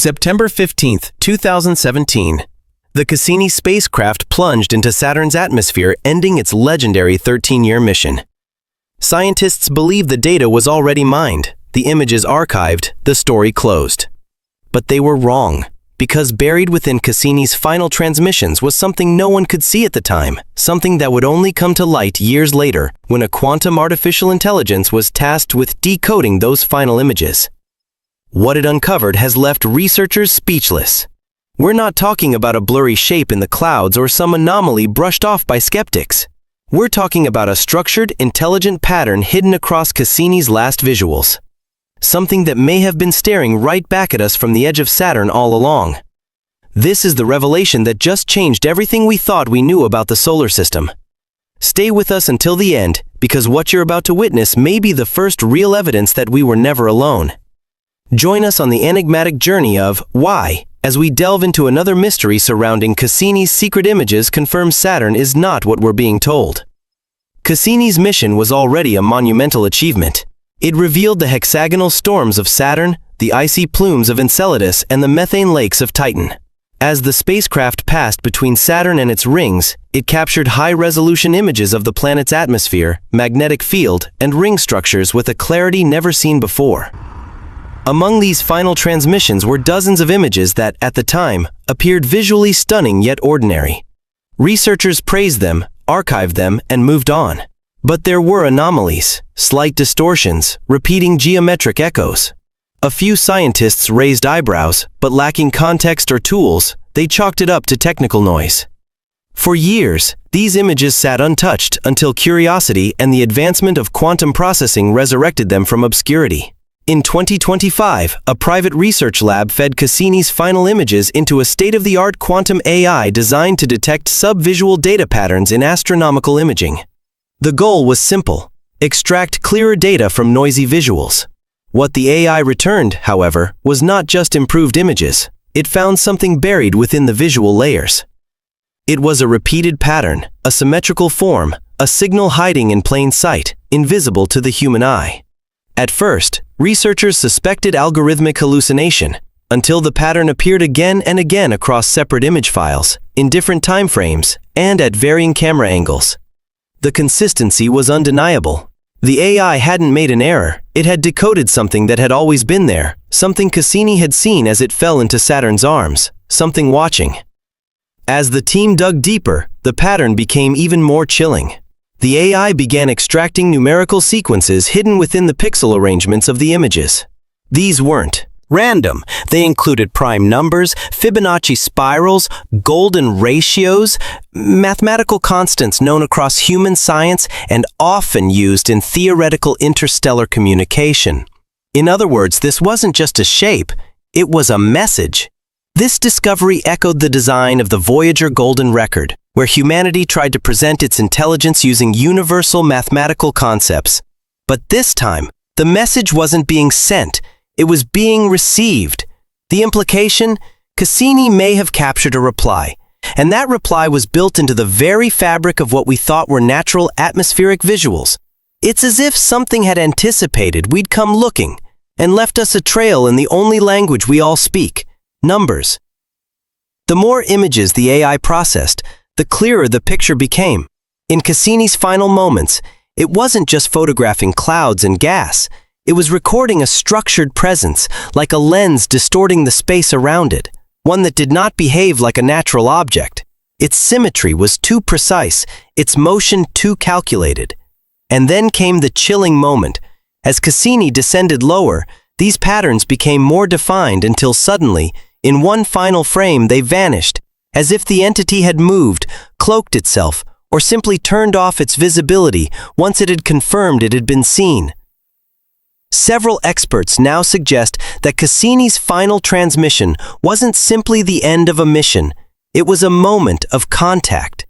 September 15, 2017. The Cassini spacecraft plunged into Saturn's atmosphere, ending its legendary 13-year mission. Scientists believed the data was already mined, the images archived, the story closed. But they were wrong, because buried within Cassini's final transmissions was something no one could see at the time, something that would only come to light years later when a quantum artificial intelligence was tasked with decoding those final images. What it uncovered has left researchers speechless. We're not talking about a blurry shape in the clouds or some anomaly brushed off by skeptics. We're talking about a structured, intelligent pattern hidden across Cassini's last visuals. Something that may have been staring right back at us from the edge of Saturn all along. This is the revelation that just changed everything we thought we knew about the solar system. Stay with us until the end, because what you're about to witness may be the first real evidence that we were never alone. Join us on the enigmatic journey of why, as we delve into another mystery surrounding Cassini's secret images confirms Saturn is not what we're being told. Cassini's mission was already a monumental achievement. It revealed the hexagonal storms of Saturn, the icy plumes of Enceladus, and the methane lakes of Titan. As the spacecraft passed between Saturn and its rings, it captured high-resolution images of the planet's atmosphere, magnetic field, and ring structures with a clarity never seen before. Among these final transmissions were dozens of images that, at the time, appeared visually stunning yet ordinary. Researchers praised them, archived them, and moved on. But there were anomalies, slight distortions, repeating geometric echoes. A few scientists raised eyebrows, but lacking context or tools, they chalked it up to technical noise. For years, these images sat untouched until curiosity and the advancement of quantum processing resurrected them from obscurity. In 2025, a private research lab fed Cassini's final images into a state-of-the-art quantum AI designed to detect subvisual data patterns in astronomical imaging. The goal was simple: extract clearer data from noisy visuals. What the AI returned, however, was not just improved images. It found something buried within the visual layers. It was a repeated pattern, a symmetrical form, a signal hiding in plain sight, invisible to the human eye. At first, researchers suspected algorithmic hallucination, until the pattern appeared again and again across separate image files, in different time frames, and at varying camera angles. The consistency was undeniable. The AI hadn't made an error, it had decoded something that had always been there, something Cassini had seen as it fell into Saturn's arms, something watching. As the team dug deeper, the pattern became even more chilling. The AI began extracting numerical sequences hidden within the pixel arrangements of the images. These weren't random. They included prime numbers, Fibonacci spirals, golden ratios, mathematical constants known across human science and often used in theoretical interstellar communication. In other words, this wasn't just a shape, it was a message. This discovery echoed the design of the Voyager Golden Record, where humanity tried to present its intelligence using universal mathematical concepts. But this time, the message wasn't being sent, it was being received. The implication? Cassini may have captured a reply, and that reply was built into the very fabric of what we thought were natural atmospheric visuals. It's as if something had anticipated we'd come looking, and left us a trail in the only language we all speak: numbers. The more images the AI processed, the clearer the picture became. In Cassini's final moments, it wasn't just photographing clouds and gas. It was recording a structured presence, like a lens distorting the space around it, one that did not behave like a natural object. Its symmetry was too precise, its motion too calculated. And then came the chilling moment. As Cassini descended lower, these patterns became more defined until suddenly, in one final frame, they vanished, as if the entity had moved, cloaked itself, or simply turned off its visibility once it had confirmed it had been seen. Several experts now suggest that Cassini's final transmission wasn't simply the end of a mission, it was a moment of contact.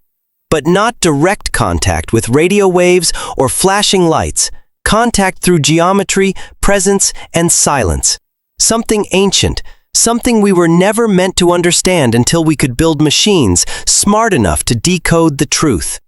But not direct contact with radio waves or flashing lights, contact through geometry, presence, and silence. Something ancient, something we were never meant to understand until we could build machines smart enough to decode the truth.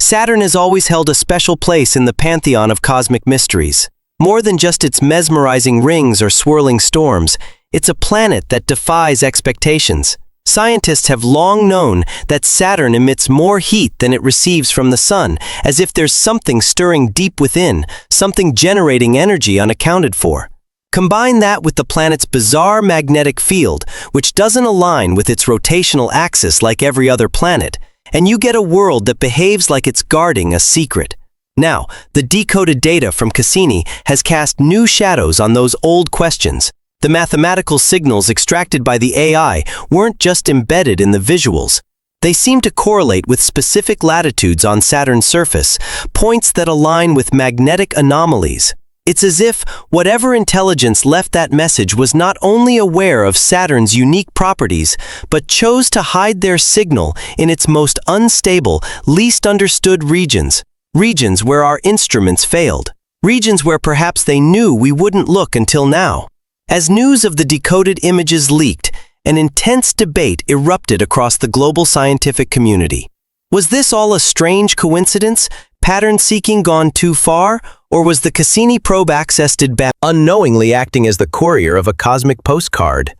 Saturn has always held a special place in the pantheon of cosmic mysteries. More than just its mesmerizing rings or swirling storms, It's a planet that defies expectations. Scientists have long known that Saturn emits more heat than it receives from the sun, as if there's something stirring deep within, something generating energy unaccounted for. Combine that with the planet's bizarre magnetic field, which doesn't align with its rotational axis like every other planet, and you get a world that behaves like it's guarding a secret. Now, the decoded data from Cassini has cast new shadows on those old questions. The mathematical signals extracted by the AI weren't just embedded in the visuals. They seem to correlate with specific latitudes on Saturn's surface, points that align with magnetic anomalies. It's as if whatever intelligence left that message was not only aware of Saturn's unique properties, but chose to hide their signal in its most unstable, least understood regions. Regions where our instruments failed. Regions where perhaps they knew we wouldn't look until now. As news of the decoded images leaked, an intense debate erupted across the global scientific community. Was this all a strange coincidence, pattern seeking gone too far, or was the Cassini probe accessed unknowingly acting as the courier of a cosmic postcard?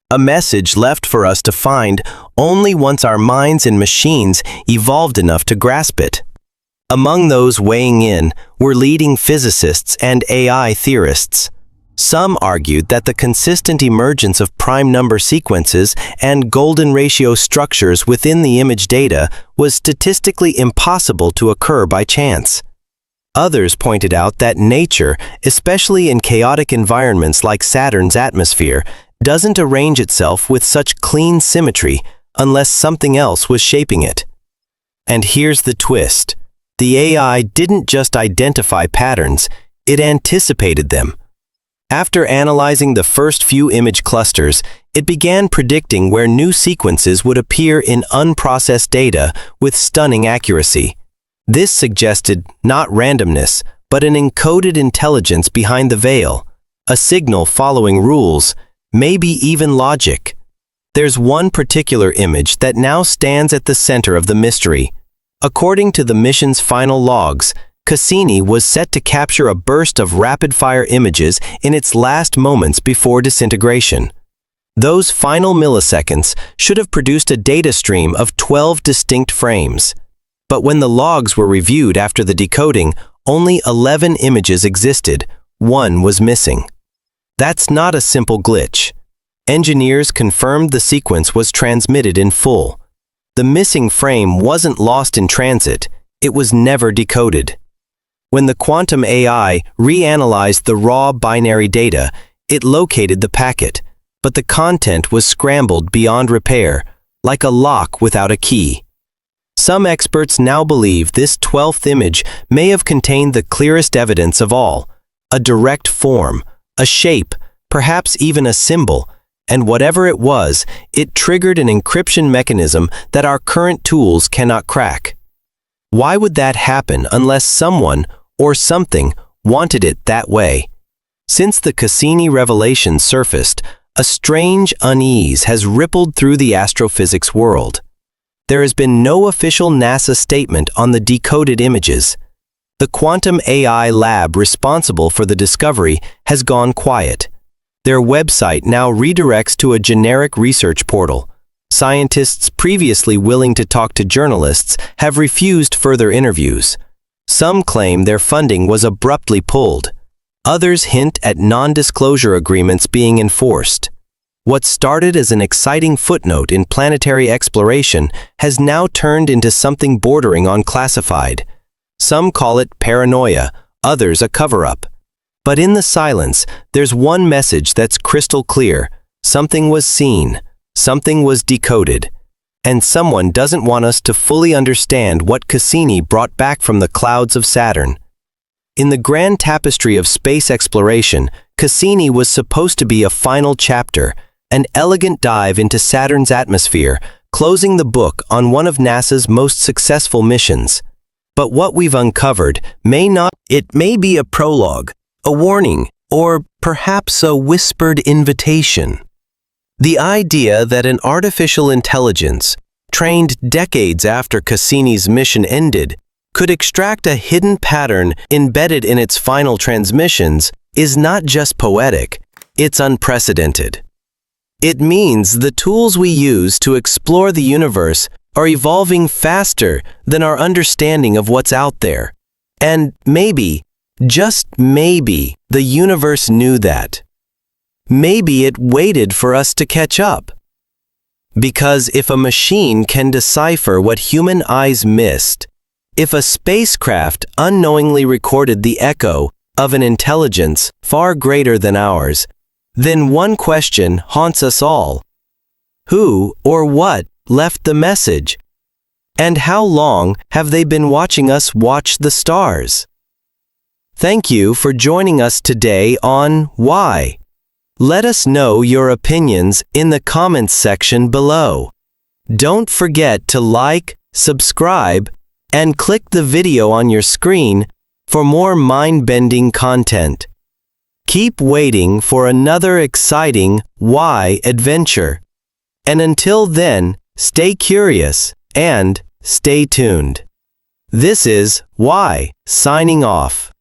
A message left for us to find only once our minds and machines evolved enough to grasp it. Among those weighing in were leading physicists and AI theorists. Some argued that the consistent emergence of prime number sequences and golden ratio structures within the image data was statistically impossible to occur by chance. Others pointed out that nature, especially in chaotic environments like Saturn's atmosphere, doesn't arrange itself with such clean symmetry unless something else was shaping it. And here's the twist. The AI didn't just identify patterns, it anticipated them. After analyzing the first few image clusters, it began predicting where new sequences would appear in unprocessed data with stunning accuracy. This suggested not randomness, but an encoded intelligence behind the veil, a signal following rules, maybe even logic. There's one particular image that now stands at the center of the mystery. According to the mission's final logs, Cassini was set to capture a burst of rapid-fire images in its last moments before disintegration. Those final milliseconds should have produced a data stream of 12 distinct frames. But when the logs were reviewed after the decoding, only 11 images existed. One was missing. That's not a simple glitch. Engineers confirmed the sequence was transmitted in full. The missing frame wasn't lost in transit. It was never decoded. When the quantum AI reanalyzed the raw binary data, it located the packet, but the content was scrambled beyond repair, like a lock without a key. Some experts now believe this 12th image may have contained the clearest evidence of all, a direct form, a shape, perhaps even a symbol, and whatever it was, it triggered an encryption mechanism that our current tools cannot crack. Why would that happen unless someone or something wanted it that way? Since the Cassini revelation surfaced, a strange unease has rippled through the astrophysics world. There has been no official NASA statement on the decoded images. The quantum AI lab responsible for the discovery has gone quiet. Their website now redirects to a generic research portal. Scientists previously willing to talk to journalists have refused further interviews. Some claim their funding was abruptly pulled. Others hint at non-disclosure agreements being enforced. What started as an exciting footnote in planetary exploration has now turned into something bordering on classified. Some call it paranoia, others a cover-up. But in the silence, there's one message that's crystal clear. Something was seen, something was decoded, and someone doesn't want us to fully understand what Cassini brought back from the clouds of Saturn. In the grand tapestry of space exploration, Cassini was supposed to be a final chapter, an elegant dive into Saturn's atmosphere, closing the book on one of NASA's most successful missions. But what we've uncovered may not. It may be a prologue, a warning, or perhaps a whispered invitation. The idea that an artificial intelligence, trained decades after Cassini's mission ended, could extract a hidden pattern embedded in its final transmissions is not just poetic, it's unprecedented. It means the tools we use to explore the universe are evolving faster than our understanding of what's out there. And maybe, just maybe, the universe knew that. Maybe it waited for us to catch up. Because if a machine can decipher what human eyes missed, if a spacecraft unknowingly recorded the echo of an intelligence far greater than ours, then one question haunts us all. Who or what left the message? And how long have they been watching us watch the stars? Thank you for joining us today on Why. Let us know your opinions in the comments section below. Don't forget to like, subscribe, and click the video on your screen for more mind-bending content. Keep waiting for another exciting Why adventure. And until then, stay curious and stay tuned. This is Why, signing off.